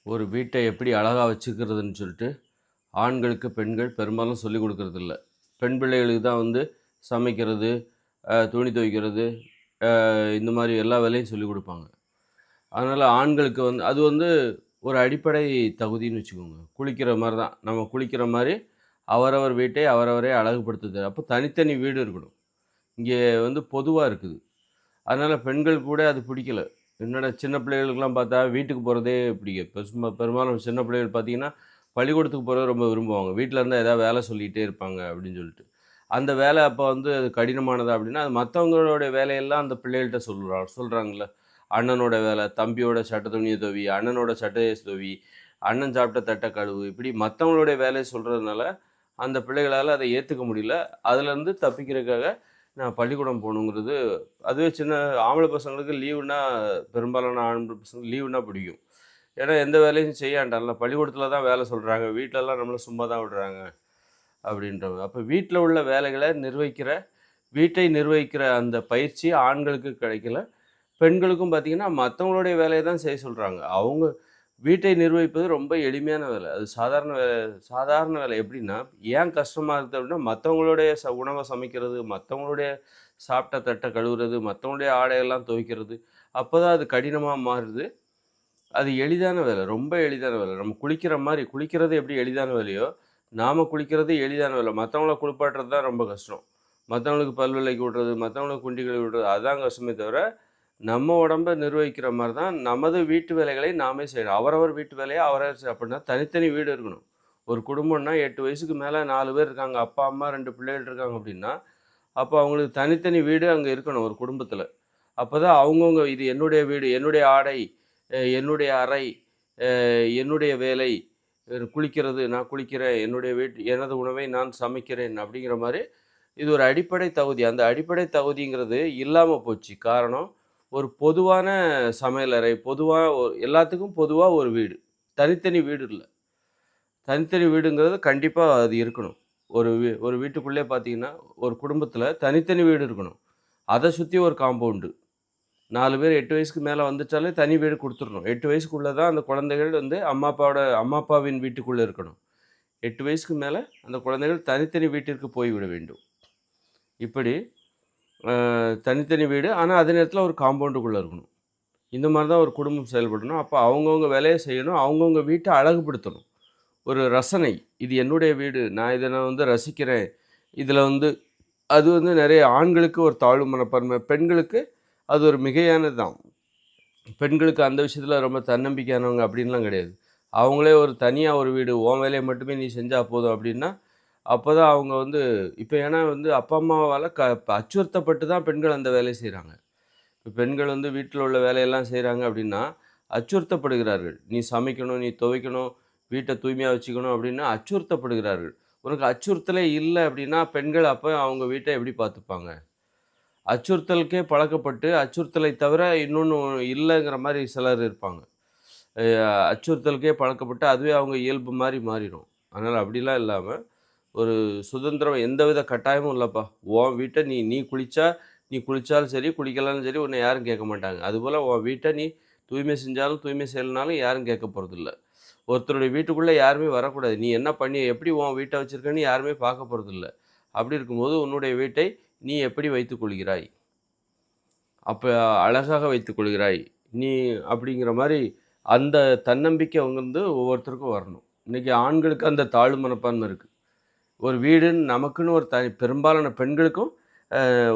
ஒரு வீட்டை எப்படி அழகா வச்சுக்கிறதுன்னு சொல்லிட்டு, ஆண்களுக்கு பெண்கள் பெரும்பாலும் சொல்லிக் குடுக்கறதில்ல. பெண் பிள்ளைகளுக்கு தான் வந்து சமைக்கிறது, துணி துவைக்கிறது, இந்த மாரி எல்லா வேலையும் சொல்லிக் குடுப்பாங்க. அதனால ஆண்களுக்கு வந்து அது வந்து ஒரு அடிப்படை தகுதின்னு வச்சுக்கோங்க. குளிக்கிற மாரி தான். நம்ம குளிக்கிற மாரி அவரவர் வீட்டை அவரவரே அழகுபடுத்துது. அப்போ தனித்தனி வீடு இருக்கணும். இங்கே வந்து பொதுவா இருக்குது. அதனால பெண்கள் கூட அது பிடிக்கல. என்னடா சின்ன பிள்ளைகளுக்கெல்லாம் பார்த்தா வீட்டுக்கு போறதே பிடிக்காது. பெரும்பாலும் சின்ன பிள்ளைகள் பார்த்தீங்கன்னா, பள்ளிக்கூடத்துக்கு போறத ரொம்ப விரும்புவாங்க. வீட்ல இருந்தா ஏதாவது வேலை சொல்லிக்கிட்டே இருப்பாங்க அப்படின்னு சொல்லிட்டு. அந்த வேலை அப்போ வந்து அது கடினமானதா அப்படின்னா, அது மத்தவங்களுடைய வேலையெல்லாம் அந்த பிள்ளைகள்ட்ட சொல்றாங்கல்ல. அண்ணனோட வேலை, தம்பியோட சட்ட துணிய துவை, அண்ணனோட சட்டைய துவை, அண்ணன் சாப்பிட்ட தட்ட கழுவு, இப்படி மத்தவங்களுடைய வேலைய சொல்றதுனால, அந்த பிள்ளைகளால அத ஏத்துக்க முடியல. அதுலேருந்து தப்பிக்கிறதுக்காக நான் பள்ளிக்கூடம் போகணுங்கிறது அதுவே சின்ன ஆம்பள பசங்களுக்கு லீவுனா பெரும்பாலான ஆம்பள பசங்களுக்கு லீவுனா பிடிக்கும். ஏன்னா எந்த வேலையும் செய்ய வேண்டாம்ல. பள்ளிக்கூடத்தில தான் வேலை சொல்றாங்க. வீட்லலாம் நம்மள சும்மா தான் விடுறாங்க அப்படின்றவங்க. அப்ப வீட்ல உள்ள வேலைகள வீட்டை நிர்வகிக்கிற அந்த பயிற்சி ஆண்களுக்கு கிடைக்கல. பெண்களுக்கும் பார்த்தீங்கன்னா, மத்தவங்களுடைய வேலைய தான் செய்ய சொல்றாங்க. அவங்க வீட்டை நிர்வகிப்பது ரொம்ப எளிமையான வேலை. அது சாதாரண வேலை. எப்படின்னா, ஏன் கஷ்டமா இருக்குது அப்படின்னா, மத்தவங்களுடைய உணவ சமைக்கிறது, மத்தவங்களுடைய சாப்பிட்ட தட்ட கழுவுறது, மத்தவங்களுடைய ஆடையெல்லாம் துவைக்கிறது. அப்பதான் அது கடினமா மாறுது. அது எளிதான வேலை. ரொம்ப எளிதான வேலை. நம்ம குளிக்கிறது எப்படி எளிதான வேலையோ, நாம குளிக்கிறது எளிதான வேலை. மத்தவங்கள குளிப்பாட்டுறது தான் ரொம்ப கஷ்டம். மத்தவங்களுக்கு பல் விளக்கி விடுறது, மத்தவங்களுக்கு குண்டி கழுவி விடுறது அதான் கஷ்டமே தவிர, நம்ம உடம்ப நிர்வகிக்கிற மாரி தான் நமது வீட்டு வேலைகளை நாமே செய்யணும். அவரவர் வீட்டு வேலைய அவரவர் அப்படின்னா தனித்தனி வீடு இருக்கணும். ஒரு குடும்பம்னா 8 வயசுக்கு மேல 4 பேர் இருக்காங்க. அப்பா, அம்மா 2 பிள்ளைகள் இருக்காங்க அப்படின்னா, அப்போ அவங்களுக்கு தனித்தனி வீடு அங்க இருக்கணும் ஒரு குடும்பத்தில. அப்பதான் அவங்கவங்க இது என்னுடைய வீடு, என்னுடைய ஆடை, என்னுடைய அறை, என்னுடைய வேலை, குளிக்கிறது நான் குளிக்கிறேன், எனது உணவை நான் சமைக்கிறேன் அப்படிங்கிற மாரி, இது ஒரு அடிப்படை தகுதி. அந்த அடிப்படை தகுதிங்கிறது இல்லாம போச்சு. காரணம், ஒரு பொதுவான சமையலறை, எல்லாத்துக்கும் பொதுவா ஒரு வீடு. தனித்தனி வீடு இல்ல. தனித்தனி வீடுங்கிறது கண்டிப்பா அது இருக்கணும். ஒரு வீட்டுக்குள்ளே பார்த்தீங்கன்னா, ஒரு குடும்பத்தில தனித்தனி வீடு இருக்கணும். அத சுத்தி ஒரு காம்பவுண்டு. 4 பேர் 8 வயசுக்கு மேல வந்துட்டாலே தனி வீடு குடுத்துரணும். 8 வயசுக்குள்ள தான் அந்த குழந்தைகள் வந்து அம்மா, அப்பாவின் வீட்டுக்குள்ள இருக்கணும். 8 வயசுக்கு மேல அந்த குழந்தைகள் தனித்தனி வீட்டிற்கு போய்விட வேண்டும். இப்படி அ தனித்தனி வீடு. ஆனா, அதே நேரத்தில ஒரு காம்பவுண்டுக்குள்ள இருக்கணும். இந்த மாரி தான் ஒரு குடும்பம் செயல்படணும். அப்ப அவங்கவங்க வேலைய செய்யணும். அவங்கவங்க வீட்ட அழகுபடுத்தணும். ஒரு ரசனை. இது என்னுடைய வீடு. நான் வந்து ரசிக்கிறேன். இதுல வந்து அது வந்து நெறைய ஆண்களுக்கு ஒரு தாழ்வு மனப்பான்மை. பெண்களுக்கு அது ஒரு மிகையானது தான். பெண்களுக்கு அந்த விஷயத்துல ரொம்ப தன்னம்பிக்கையானவங்க அப்படின்லாம் கிடையாது. அவங்களே ஒரு தனியா ஒரு வீடு, உன் வேலைய மட்டுமே நீ செஞ்சா போதும் அப்படின்னா, அப்பதான் அவங்க வந்து இப்ப ஏன்னா வந்து அப்பா, அம்மாவால அச்சுறுத்தப்பட்டு தான் பெண்கள் அந்த வேலைய செய்றாங்க. இப்ப பெண்கள் வந்து வீட்ல உள்ள வேலையெல்லாம் செய்றாங்க அப்படின்னா, அச்சுறுத்தப்படுகிறார்கள். நீ சமைக்கணும், நீ துவைக்கணும், வீட்ட தூய்மையா வச்சுக்கணும் அப்படின்னு அச்சுறுத்தப்படுகிறார்கள். உனக்கு அச்சுறுத்தலே இல்ல அப்படின்னா, பெண்கள் அப்ப அவங்க வீட்ட எப்படி பார்த்துப்பாங்க? அச்சுறுத்தலுக்கே பழக்கப்பட்டு, அச்சுறுத்தலை தவிர இன்னொன்னு இல்லங்கிற மாரி சிலர் இருப்பாங்க. அ அச்சுறுத்தலுக்கே பழக்கப்பட்டு, அதுவே அவங்க இயல்பு மாரி மாறிரும். அதனால அப்படிலாம் இல்லாம, ஒரு சுதந்திரம் எந்தவித கட்டாயமும் இல்லப்பா. உன் வீட்ட நீ நீ குளிச்சா, நீ குளிச்சாலும் சரி, குளிக்கலனாலும் சரி, உன்ன யாரும் கேட்க மாட்டாங்க. அதுபோல உன் வீட்ட நீ தூய்மை செஞ்சாலும், தூய்மை செய்யலனாலும் யாரும் கேட்க போறதில்ல. ஒருத்தருடைய வீட்டுக்குள்ள யாருமே வரக்கூடாது. நீ என்ன பண்ணி எப்படி உன் வீட்ட வச்சிருக்கன்னு யாருமே பார்க்க போறதில்ல. அப்படி இருக்கும்போது, உன்னுடைய வீட்டை நீ எப்படி வைத்துக் கொள்கிறாய்? அப்ப அழகாக வைத்துக் கொள்கிறாய். நீ அப்படிங்கிற மாரி அந்த தன்னம்பிக்கை வந்து ஒவ்வொருத்தருக்கும் வரணும். இன்னைக்கு ஆண்களுக்கு அந்த தாழ்வு மனப்பான்மை இருக்கு. ஒரு வீடுன்னு நமக்குன்னு ஒரு பெரும்பாலான பெண்களுக்கும்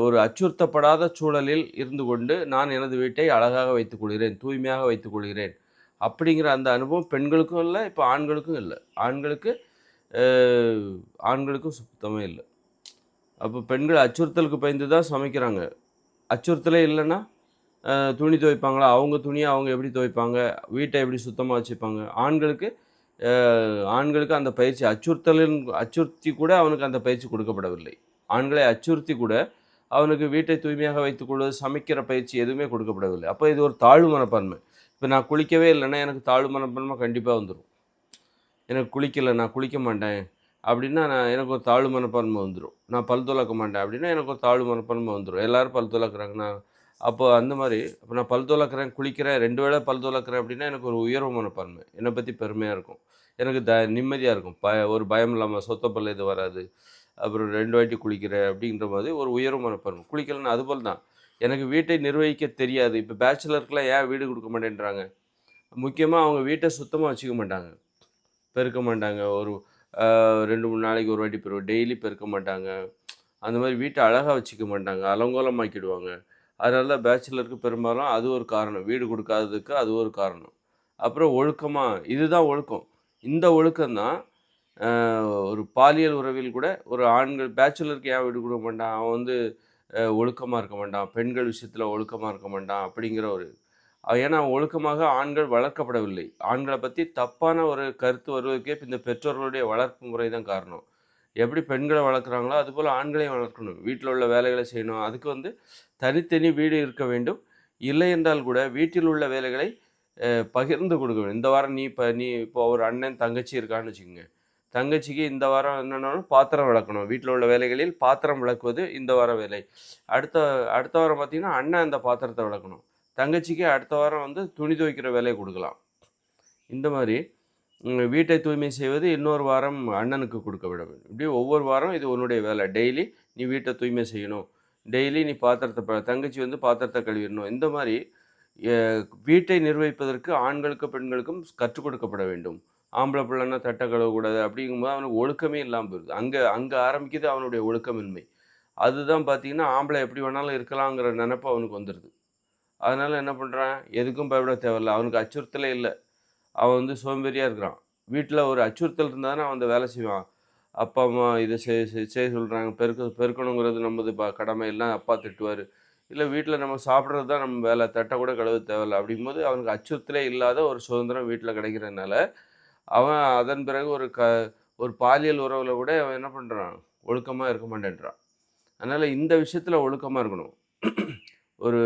ஒரு அச்சுறுத்தப்படாத சூழலில் இருந்து கொண்டு, நான் எனது வீட்டை அழகாக வைத்துக் கொள்கிறேன், தூய்மையாக வைத்துக் கொள்கிறேன். அப்படிங்கிற அந்த அனுபவம் பெண்களுக்கும் இல்ல, இப்ப ஆண்களுக்கும் இல்ல. ஆண்களுக்கு அ ஆண்களுக்கும் சுத்தமா இல்ல. அப்ப பெண்கள் அச்சுறுத்தலுக்கு பயந்து தான் சமைக்கிறாங்க. அச்சுறுத்தலே இல்லன்னா துணி துவைப்பாங்களா? அவங்க துணிய அவங்க எப்படி துவைப்பாங்க? வீட்ட எப்படி சுத்தமா வச்சுப்பாங்க? அ ஆண்களுக்கு அந்த பயிற்சி அச்சுறுத்தி கூட அவனுக்கு அந்த பயிற்சி கொடுக்கப்படவில்லை. ஆண்களை அச்சுறுத்தி கூட அவனுக்கு வீட்டை தூய்மையாக வைத்துக்கொள்வது, சமைக்கிற பயிற்சி எதுவுமே கொடுக்கப்படவில்லை. அப்ப இது ஒரு தாழ்வு மனப்பான்மை. இப்ப நான் குளிக்கவே இல்லன்னா, எனக்கு தாழ்வு மனப்பான்மை கண்டிப்பா வந்துரும். எனக்கு குளிக்கல, நான் குளிக்க மாட்டேன் அப்படின்னா, எனக்கு ஒரு தாழ்வு மனப்பான்மை வந்துரும். நான் பல் துலக்க மாட்டேன் அப்படின்னா, எனக்கு ஒரு தாழ்வு மனப்பான்மை வந்துரும். எல்லாரும் பல் துலக்குறாங்க. அப்போ அந்த மாரி அப்போ நான் பல் துலக்கிறேன், குளிக்கிறேன் 2 வேளை பல் துலக்கிறேன் அப்படின்னா, எனக்கு ஒரு உயர்வு மனப்பான்மை. என்னை பத்தி பெருமையா இருக்கும். எனக்கு நிம்மதியா இருக்கும். ஒரு பயம் இல்லாம சொத்த பல் எதுவும் வராது. அப்புறம் 2 வாட்டி குளிக்கிறேன் அப்படின்ற மாதிரி ஒரு உயர்வு மனப்பான்மை. குளிக்கலன்னா அதுபோல தான். எனக்கு வீட்டை நிர்வகிக்க தெரியாது. இப்போ பேச்சுலருக்குலாம் ஏன் வீடு குடுக்க மாட்டேன்றாங்க? முக்கியமா அவங்க வீட்ட சுத்தமா வச்சுக்க மாட்டாங்க. பெருக்க மாட்டாங்க. ஒரு 2, 3 நாளைக்கு ஒரு வாட்டி டெய்லி பெருக்க மாட்டாங்க. அந்த மாரி வீட்ட அழகா வச்சுக்க மாட்டாங்க. அலங்கோலமாக்கிடுவாங்க. அதனால தான் பேச்சுலருக்கு பெரும்பாலும் அது ஒரு காரணம். வீடு குடுக்காததுக்கு அது ஒரு காரணம். அப்புறம் ஒழுக்கமா இதுதான் ஒழுக்கம். இந்த ஒழுக்கம் தான் அ ஒரு பாலியல் உறவில் கூட ஒரு ஆண்கள் பேச்சுலருக்கு ஏன் வீடு குடுக்க மாட்டான்? அவன் வந்து ஒழுக்கமா இருக்க மாட்டான். பெண்கள் விஷயத்துல ஒழுக்கமா இருக்க மாட்டான். அப்படிங்கிற ஒரு ஏன்னா ஒழுக்கமாக ஆண்கள் வளர்க்கப்படவில்லை. ஆண்கள பத்தி தப்பான ஒரு கருத்து வருவதற்கே இந்த பெற்றோர்களுடைய வளர்ப்பு முறை தான் காரணம். எப்படி பெண்கள வளர்க்குறாங்களோ, அதுபோல ஆண்களையும் வளர்க்கணும். வீட்ல உள்ள வேலைகள செய்யணும். அதுக்கு வந்து தனித்தனி வீடு இருக்க வேண்டும். இல்லை என்றால் கூட வீட்டில் உள்ள வேலைகளை பகிர்ந்து கொடுக்க வேண்டும். இந்த வாரம் நீ இப்போ ஒரு அண்ணன், தங்கச்சி இருக்கான்னு வச்சுக்கங்க. தங்கச்சிக்கு இந்த வாரம் என்னன்னாலும் பாத்திரம் விளக்கணும். வீட்ல உள்ள வேலைகளில் பாத்திரம் விளக்குவது இந்த வார வேலை. அடுத்த அடுத்த வாரம் பார்த்தீங்கன்னா, அண்ணன் அந்த பாத்திரத்த விளக்கணும். தங்கச்சிக்கு அடுத்த வாரம் வந்து துணி துவைக்கிற வேலைய குடுக்கலாம். இந்த மாரி வீட்டை தூய்மை செய்வது இன்னொரு வாரம் அண்ணனுக்கு கொடுக்க விட வேண்டும். இப்படி ஒவ்வொரு வாரம் இது உன்னுடைய வேலை. டெய்லி நீ வீட்ட தூய்மை செய்யணும். டெய்லி நீ தங்கச்சி வந்து பாத்திரத்த கழுவிடணும். இந்த மாரி எ வீட்டை நிர்வகிப்பதற்கு ஆண்களுக்கும், பெண்களுக்கும் கற்றுக் கொடுக்கப்பட வேண்டும். ஆம்பள புள்ளன்னா தட்ட கழுவக்கூடாது அப்படிங்கும்போது அவனுக்கு ஒழுக்கமே இல்லாம போயிருது. அங்க அங்க ஆரம்பிக்குது அவனுடைய ஒழுக்கமின்மை. அதுதான் பார்த்தீங்கன்னா, ஆம்பளை எப்படி வேணாலும் இருக்கலாங்கிற நெனப்பு அவனுக்கு வந்துருது. அதனால என்ன பண்றான், எதுக்கும் பயப்பட தேவையில்ல. அவனுக்கு அச்சுறுத்தலே இல்ல. அவன் வந்து சோம்பேறியா இருக்கிறான். வீட்ல ஒரு அச்சுறுத்தல் இருந்தா தானே அவன் அந்த வேலை செய்வான். அப்பா, அம்மா இத செய்ய சொல்றாங்க. பெருக்கணுங்கிறது நமது கடமை. இல்லன்னா அப்பா திட்டுவாரு. இல்ல வீட்ல நம்ம சாப்பிடுறது தான் நம்ம வேலை. தட்ட கூட கழுவ தேவையில்ல. அப்படிங்கும்போது அவனுக்கு அச்சுறுத்தலே இல்லாத ஒரு சுதந்திரம் வீட்ல கிடைக்கிறதுனால, அவன் அதன் பிறகு ஒரு பாலியல் உறவுல கூட அவன் என்ன பண்றான், ஒழுக்கமா இருக்க மாட்டேன்றான். அதனால இந்த விஷயத்துல ஒழுக்கமா இருக்கணும். ஒரு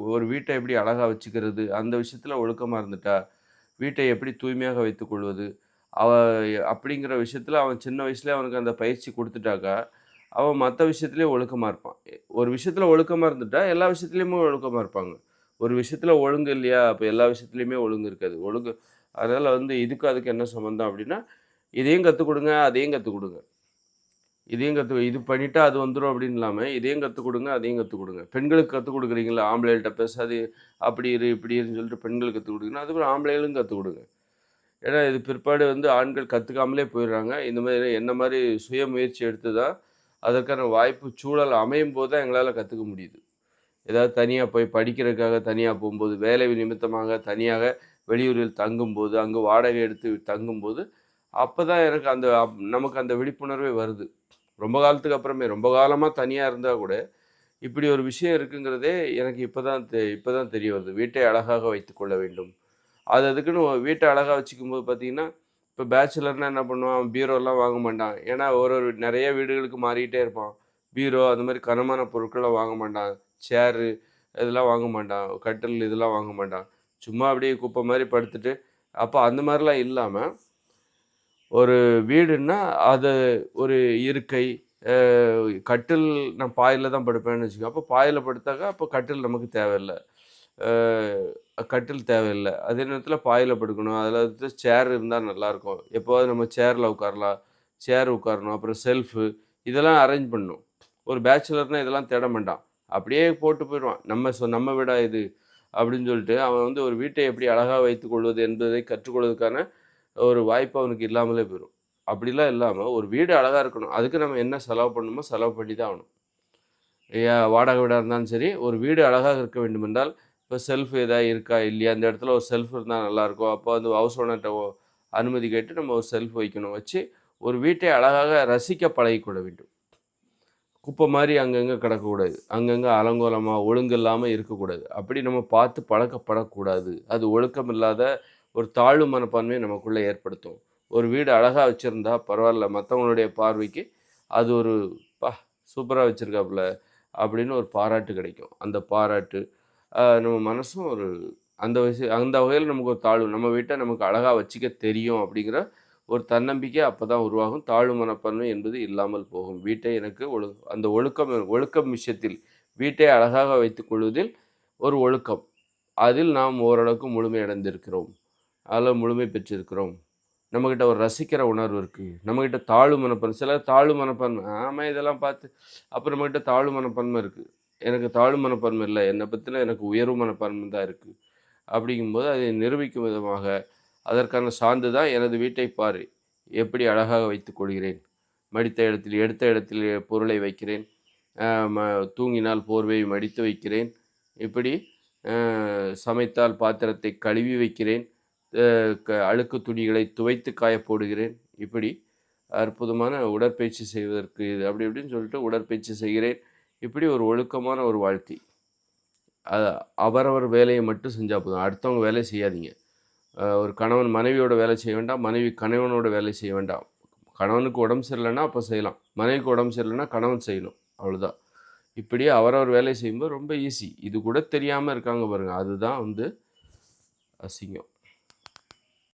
ஒரு வீட்ட எப்படி அழகா வச்சுக்கிறது, அந்த விஷயத்துல ஒழுக்கமா இருந்துட்டா, வீட்டை எப்படி தூய்மையாக வைத்துக்கொள்வது, அவ அப்படிங்கிற விஷயத்துல அவன் சின்ன வயசுலயே அவனுக்கு அந்த பயிற்சி குடுத்துட்டாக்கா, அவன் மத்த விஷயத்திலயும் ஒழுக்கமா இருப்பான். ஒரு விஷயத்துல ஒழுக்கமா இருந்துட்டா, எல்லா விஷயத்துலயுமே ஒழுக்கமா இருப்பாங்க. ஒரு விஷயத்துல ஒழுங்கு இல்லையா, அப்ப எல்லா விஷயத்துலயுமே ஒழுங்கு இருக்காது. அதனால வந்து இதுக்கும் அதுக்கும் என்ன சம்மந்தம் அப்படின்னா, இதையும் கத்துக் குடுங்க, அதையும் கத்துக் குடுங்க. இது பண்ணிட்டா அது வந்துரும் அப்படின்னு இல்லாம, இதையும் கத்துக் குடுங்க, அதையும் கத்துக் குடுங்க. பெண்களுக்கு கத்துக் குடுக்குறீங்கல்ல, ஆம்பளைகள்ட்ட பேசாத, அப்படி இரு, இப்படி இருன்னு சொல்லிட்டு பெண்களுக்கு கத்துக் குடுக்குறீங்கன்னா, அதுபோல ஆம்பளைகளும் கத்துக் குடுங்க. ஏன்னா, இது பிற்பாடு வந்து ஆண்கள் கத்துக்காமலே போயிடுறாங்க. இந்த மாரி என்ன மாரி சுய முயற்சி எடுத்து தான், அதற்கான வாய்ப்பு, சூழல் அமையும்போது தான் எங்களால கத்துக்க முடியுது. ஏதாவது தனியா போய் படிக்கிறதுக்காக தனியா போம்போது, வேலை நிமித்தமாக தனியாக வெளியூரில் தங்கும்போது, அங்கு வாடகை எடுத்து தங்கும்போது, அப்பதான் எனக்கு நமக்கு அந்த விழிப்புணர்வே வருது. ரொம்ப காலத்துக்கு அப்புறமே, ரொம்ப காலமா தனியா இருந்தா கூட, இப்படி ஒரு விஷயம் இருக்குங்கிறதே எனக்கு இப்பதான் தெரிய வருது. வீட்டை அழகாக வைத்துக்கொள்ள வேண்டும். அதுக்குன்னு வீட்ட அழகா வச்சுக்கும்போது பார்த்தீங்கன்னா, இப்போ பேச்சுலர்னா என்ன பண்ணுவான், பீரோலாம் வாங்க மாட்டான். ஏன்னா நெறைய வீடுகளுக்கு மாறிட்டே இருப்பான். பீரோ அந்த மாரி கனமான பொருட்கள்லாம் வாங்க மாட்டான். சேரு இதெல்லாம் வாங்க மாட்டான். கட்டில் இதெல்லாம் வாங்க மாட்டான். சும்மா அப்படியே குப்பை மாரி படுத்துட்டு, அப்போ அந்த மாரிலாம் இல்லாம ஒரு வீடுன்னா, அது ஒரு இருக்கை, அ கட்டில் நான் பாயில தான் படுப்பேன்னு வச்சுக்கோ. அப்போ பாயில படுத்தாக்கா, அப்போ கட்டில் நமக்கு தேவையில்ல. அ கட்டில் தேவையில்ல. அதே நேரத்தில பாயில படுக்கணும். அதில வந்து சேர் இருந்தா நல்லாயிருக்கும். எப்போவாவது நம்ம சேர்ல உட்காரலாம். சேர் உட்காரணும். அப்புறம் செல்ஃபு இதெல்லாம் அரேஞ்ச் பண்ணணும். ஒரு பேச்சுலர்னா இதெல்லாம் தேட மாட்டான். அப்படியே போட்டு போயிடுவான். நம்ம வீடா இது அப்படின்னு சொல்லிட்டு, அவன் வந்து ஒரு வீட்டை எப்படி அழகா வைத்துக்கொள்வது என்பதை கற்றுக்கொள்வதற்கான ஒரு வாய்ப்பு அவனுக்கு இல்லாமலே போயிரும். அப்படிலாம் இல்லாம, ஒரு வீடு அழகா இருக்கணும். அதுக்கு நம்ம என்ன செலவு பண்ணணுமோ, செலவு பண்ணி தான் ஆகணும். வாடகை வீடா இருந்தாலும் சரி, ஒரு வீடு அழகாக இருக்க வேண்டுமென்றால், இப்போ செல்ஃப் ஏதாவது இருக்கா? இல்லையா? அந்த இடத்துல ஒரு செல்ஃப் இருந்தா நல்லாயிருக்கும். அப்போ வந்து ஹவுஸ் ஓனர்ட்ட அனுமதி கேட்டு நம்ம ஒரு செல்ஃப் வைக்கணும். வச்சு, ஒரு வீட்டை அழகாக ரசிக்க பழகிக்கொள்ள வேண்டும். குப்பை மாரி அங்கங்க கிடக்கக்கூடாது. அங்கங்க அலங்கோலமா, ஒழுங்கு இல்லாம இருக்கக்கூடாது. அப்படி நம்ம பார்த்து பழக்கப்படக்கூடாது. அது ஒழுக்கம் இல்லாத ஒரு தாழ்வு மனப்பான்மையை நமக்குள்ள ஏற்படுத்தும். ஒரு வீடு அழகா வச்சிருந்தா பரவால்ல. மத்தவங்களுடைய பார்வைக்கு அது ஒரு "அப்பா! சூப்பரா வச்சிருக்காப்புல" அப்படின்னு ஒரு பாராட்டு கிடைக்கும். அந்த பாராட்டு நம்ம மனசும் அந்த வகையில நமக்கு ஒரு தாழ்வு. நம்ம வீட்ட நமக்கு அழகா வச்சுக்க தெரியும் அப்படிங்கிற ஒரு தன்னம்பிக்கை அப்பதான் உருவாகும். தாழ்வு மனப்பான்மை என்பது இல்லாமல் போகும். வீட்டை எனக்கு அந்த ஒழுக்கம் ஒழுக்கம் விஷயத்தில் வீட்டை அழகாக வைத்துக்கொள்வதில் ஒரு ஒழுக்கம். அதில் நாம் ஓரளவுக்கு முழுமை அடைந்திருக்கிறோம். அதில் முழுமை பெற்றிருக்கிறோம். நம்மக்கிட்ட ஒரு ரசிக்கிற உணர்வு இருக்குது. நம்மக்கிட்ட தாழ்வு மனப்பான்மை, சிலர் தாழ்வு மனப்பான்மை, ஆமாம் இதெல்லாம் பார்த்து. அப்புறம் நம்மக்கிட்ட தாழ்வு மனப்பான்மை இருக்குது. எனக்கு தாழ்வு மனப்பான்மை இல்லை, என்னை பற்றின எனக்கு உயர்வு மனப்பான்மை தான் இருக்குது. அப்படிங்கும்போது அதை நிரூபிக்கும் விதமாக அதற்கான சான்று தான் எனது வீட்டை பாரு, எப்படி அழகாக வைத்துக் கொள்கிறேன். மடித்த இடத்தில் எடுத்த இடத்தில் பொருளை வைக்கிறேன். தூங்கினால் போர்வையை மடித்து வைக்கிறேன். இப்படி சமைத்தால் பாத்திரத்தை கழுவி வைக்கிறேன். அழுக்கு துணிகளை துவைத்து காய போடுகிறேன். இப்படி அற்புதமான உடற்பயிற்சி செய்வதற்கு இது அப்படி இப்படின்னு சொல்லிட்டு உடற்பயிற்சி செய்கிறேன். இப்படி ஒரு ஒழுக்கமான ஒரு வாழ்க்கை. அவரவர் வேலையை மட்டும் செஞ்சால் போதும். அடுத்தவங்க வேலையை செய்யாதீங்க. ஒரு கணவன் மனைவியோட வேலை செய்ய வேண்டாம், மனைவி கணவனோட வேலை செய்ய வேண்டாம். கணவனுக்கு உடம்பு சரியில்லைன்னா அப்போ செய்யலாம், மனைவிக்கு உடம்பு சரியில்லைன்னா கணவன் செய்யணும், அவ்வளோதான். இப்படியே அவரவர் வேலை செய்யும்போது ரொம்ப ஈஸி. இது கூட தெரியாமல் இருக்காங்க பாருங்கள், அதுதான் அசிங்கம்.